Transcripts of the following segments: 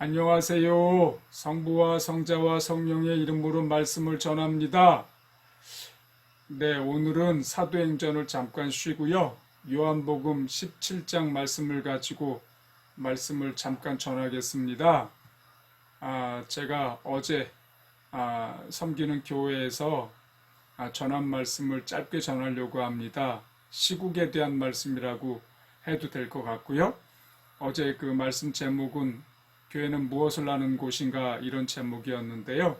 안녕하세요. 성부와 성자와 성령의 이름으로 말씀을 전합니다. 네, 오늘은 사도행전을 잠깐 쉬고요. 요한복음 17장 말씀을 가지고 말씀을 잠깐 전하겠습니다. 제가 어제 섬기는 교회에서 전한 말씀을 짧게 전하려고 합니다. 시국에 대한 말씀이라고 해도 될 것 같고요. 어제 그 말씀 제목은 교회는 무엇을 하는 곳인가 이런 제목이었는데요.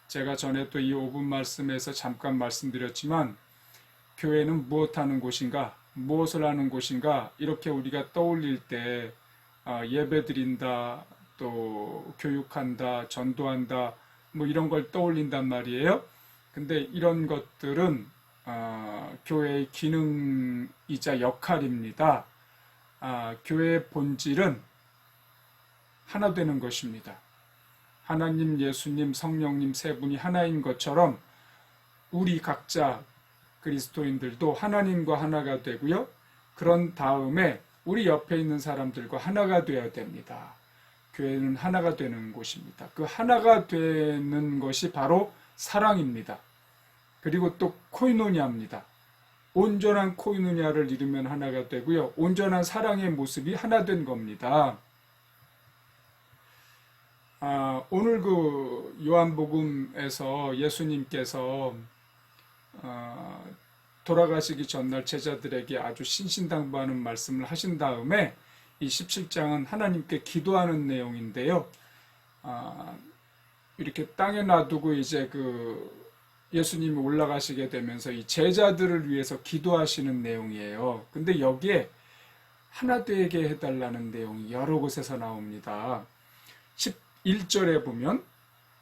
제가 전에 또 이 5분 말씀에서 잠깐 말씀드렸지만 교회는 무엇하는 곳인가, 무엇을 하는 곳인가 이렇게 우리가 떠올릴 때 예배 드린다, 또 교육한다, 전도한다 뭐 이런 걸 떠올린단 말이에요. 근데 이런 것들은 교회의 기능이자 역할입니다. 교회의 본질은 하나 되는 것입니다. 하나님, 예수님, 성령님 세 분이 하나인 것처럼 우리 각자 그리스도인들도 하나님과 하나가 되고요. 그런 다음에 우리 옆에 있는 사람들과 하나가 되어야 됩니다. 교회는 하나가 되는 곳입니다. 그 하나가 되는 것이 바로 사랑입니다. 그리고 또 코이노니아입니다. 온전한 코이노니아를 이루면 하나가 되고요. 온전한 사랑의 모습이 하나 된 겁니다. 오늘 그 요한복음에서 예수님께서 돌아가시기 전날 제자들에게 아주 신신당부하는 말씀을 하신 다음에 이 17장은 하나님께 기도하는 내용인데요. 이렇게 땅에 놔두고 이제 그 예수님이 올라가시게 되면서 이 제자들을 위해서 기도하시는 내용이에요. 근데 여기에 하나 되게 해달라는 내용이 여러 곳에서 나옵니다. 11절에 보면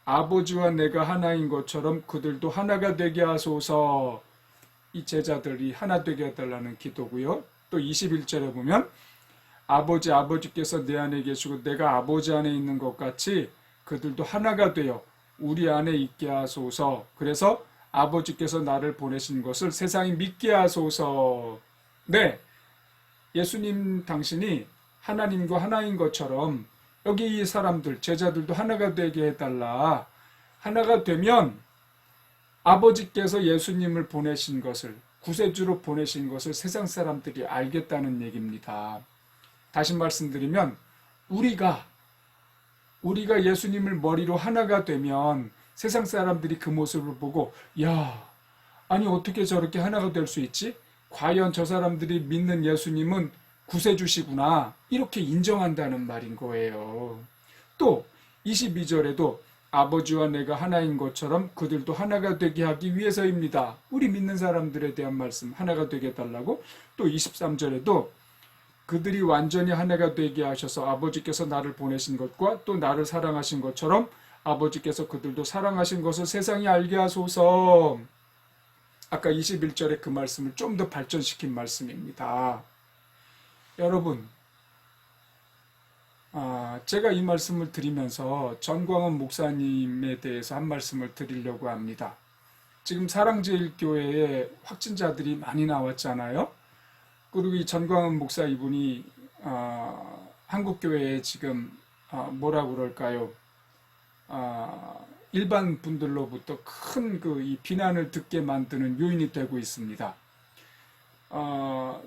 아버지와 내가 하나인 것처럼 그들도 하나가 되게 하소서, 이 제자들이 하나 되게 해달라는 기도고요. 또 21절에 보면 아버지께서 내 안에 계시고 내가 아버지 안에 있는 것 같이 그들도 하나가 되어 우리 안에 있게 하소서. 그래서 아버지께서 나를 보내신 것을 세상이 믿게 하소서. 네, 예수님 당신이 하나님과 하나인 것처럼 여기 이 사람들, 제자들도 하나가 되게 해달라. 하나가 되면 아버지께서 예수님을 보내신 것을, 구세주로 보내신 것을 세상 사람들이 알겠다는 얘기입니다. 다시 말씀드리면 우리가 예수님을 머리로 하나가 되면 세상 사람들이 그 모습을 보고 야, 아니 어떻게 저렇게 하나가 될 수 있지? 과연 저 사람들이 믿는 예수님은 구세주시구나, 이렇게 인정한다는 말인 거예요. 또 22절에도 아버지와 내가 하나인 것처럼 그들도 하나가 되게 하기 위해서입니다. 우리 믿는 사람들에 대한 말씀, 하나가 되게 해달라고. 또 23절에도 그들이 완전히 하나가 되게 하셔서 아버지께서 나를 보내신 것과 또 나를 사랑하신 것처럼 아버지께서 그들도 사랑하신 것을 세상이 알게 하소서. 아까 21절에 그 말씀을 좀 더 발전시킨 말씀입니다. 여러분, 제가 이 말씀을 드리면서 전광훈 목사님에 대해서 한 말씀을 드리려고 합니다. 지금 사랑제일교회에 확진자들이 많이 나왔잖아요. 그리고 이 전광훈 목사 이분이 한국교회에 지금 뭐라고 그럴까요? 일반 분들로부터 큰 그 이 비난을 듣게 만드는 요인이 되고 있습니다.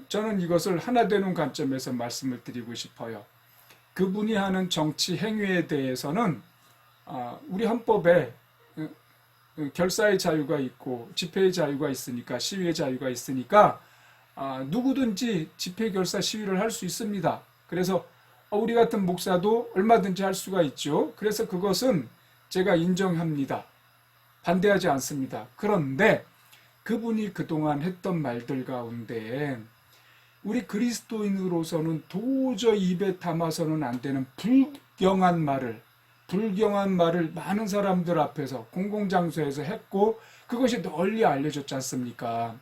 저는 이것을 하나 되는 관점에서 말씀을 드리고 싶어요. 그분이 하는 정치 행위에 대해서는 우리 헌법에 결사의 자유가 있고 집회의 자유가 있으니까, 시위의 자유가 있으니까 누구든지 집회, 결사, 시위를 할 수 있습니다. 그래서 우리 같은 목사도 얼마든지 할 수가 있죠. 그래서 그것은 제가 인정합니다. 반대하지 않습니다. 그런데 그분이 그동안 했던 말들 가운데 우리 그리스도인으로서는 도저히 입에 담아서는 안 되는 불경한 말을 많은 사람들 앞에서 공공장소에서 했고 그것이 널리 알려졌지 않습니까?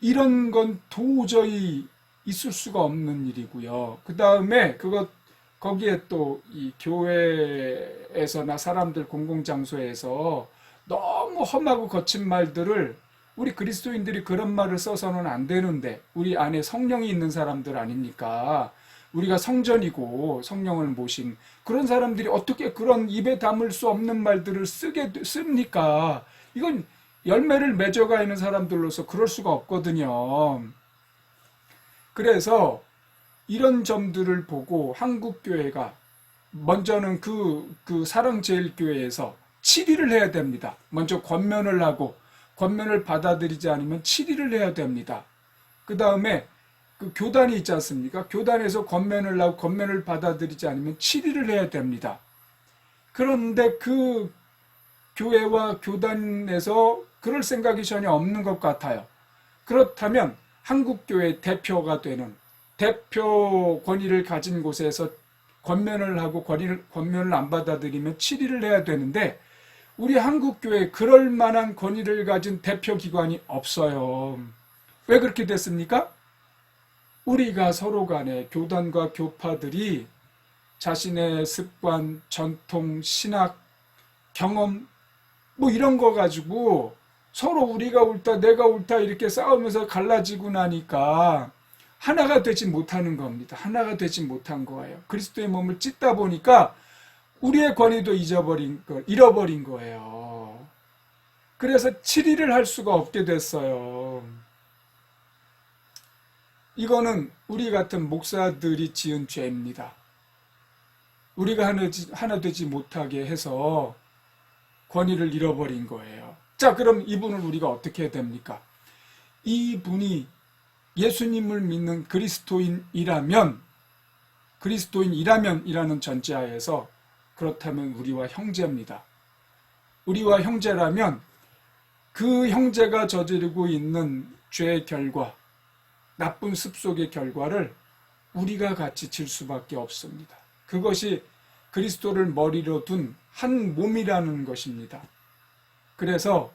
이런 건 도저히 있을 수가 없는 일이고요. 그 다음에 거기에 또 이 교회에서나 사람들 공공장소에서 너무 험하고 거친 말들을, 우리 그리스도인들이 그런 말을 써서는 안 되는데 우리 안에 성령이 있는 사람들 아닙니까? 우리가 성전이고 성령을 모신 그런 사람들이 어떻게 그런 입에 담을 수 없는 말들을 씁니까? 이건 열매를 맺어가 있는 사람들로서 그럴 수가 없거든요. 그래서 이런 점들을 보고 한국교회가 먼저는 그 사랑제일교회에서 치리를 해야 됩니다. 먼저 권면을 하고 권면을 받아들이지 않으면 치리를 해야 됩니다. 그 다음에 그 교단이 있지 않습니까? 교단에서 권면을 하고 권면을 받아들이지 않으면 치리를 해야 됩니다. 그런데 그 교회와 교단에서 그럴 생각이 전혀 없는 것 같아요. 그렇다면 한국교회 대표가 되는 대표 권위를 가진 곳에서 권면을 하고 권면을 안 받아들이면 치리를 해야 되는데 우리 한국교회 그럴 만한 권위를 가진 대표기관이 없어요. 왜 그렇게 됐습니까? 우리가 서로 간에 교단과 교파들이 자신의 습관, 전통, 신학, 경험 뭐 이런 거 가지고 서로 우리가 옳다 내가 옳다 이렇게 싸우면서 갈라지고 나니까 하나가 되지 못하는 겁니다. 하나가 되지 못한 거예요. 그리스도의 몸을 찢다 보니까 우리의 권위도 잃어버린 거예요. 그래서 치리를 할 수가 없게 됐어요. 이거는 우리 같은 목사들이 지은 죄입니다. 우리가 하나 되지 못하게 해서 권위를 잃어버린 거예요. 자, 그럼 이분을 우리가 어떻게 해야 됩니까? 이분이 예수님을 믿는 그리스도인이라면이라는 전제하에서 그렇다면 우리와 형제입니다. 우리와 형제라면 그 형제가 저지르고 있는 죄의 결과, 나쁜 습속의 결과를 우리가 같이 질 수밖에 없습니다. 그것이 그리스도를 머리로 둔 한 몸이라는 것입니다. 그래서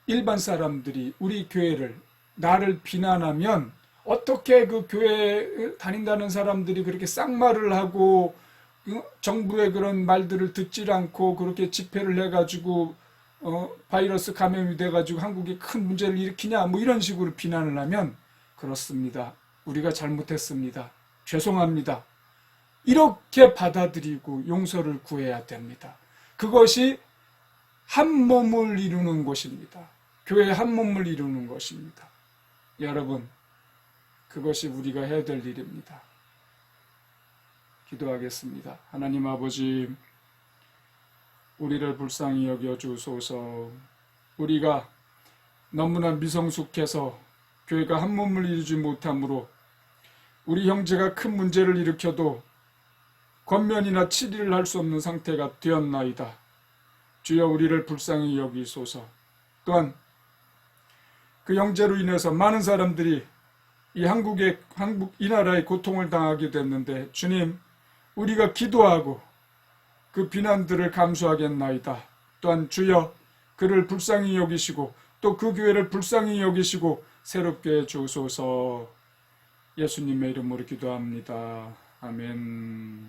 일반 사람들이 우리 교회를 나를 비난하면 어떻게 그 교회에 다닌다는 사람들이 그렇게 쌍말을 하고 정부의 그런 말들을 듣질 않고 그렇게 집회를 해가지고 바이러스 감염이 돼가지고 한국에 큰 문제를 일으키냐 뭐 이런 식으로 비난을 하면 그렇습니다. 우리가 잘못했습니다. 죄송합니다. 이렇게 받아들이고 용서를 구해야 됩니다. 그것이 한 몸을 이루는 것입니다. 교회의 한 몸을 이루는 것입니다. 여러분, 그것이 우리가 해야 될 일입니다. 기도하겠습니다. 하나님 아버지, 우리를 불쌍히 여겨주소서. 우리가 너무나 미성숙해서 교회가 한 몸을 이루지 못하므로 우리 형제가 큰 문제를 일으켜도 권면이나 치리를 할 수 없는 상태가 되었나이다. 주여 우리를 불쌍히 여기소서. 또한 그 형제로 인해서 많은 사람들이 이 나라의 고통을 당하게 됐는데 주님, 우리가 기도하고 그 비난들을 감수하겠나이다. 또한 주여 그를 불쌍히 여기시고 또 그 교회를 불쌍히 여기시고 새롭게 해주소서. 예수님의 이름으로 기도합니다. 아멘.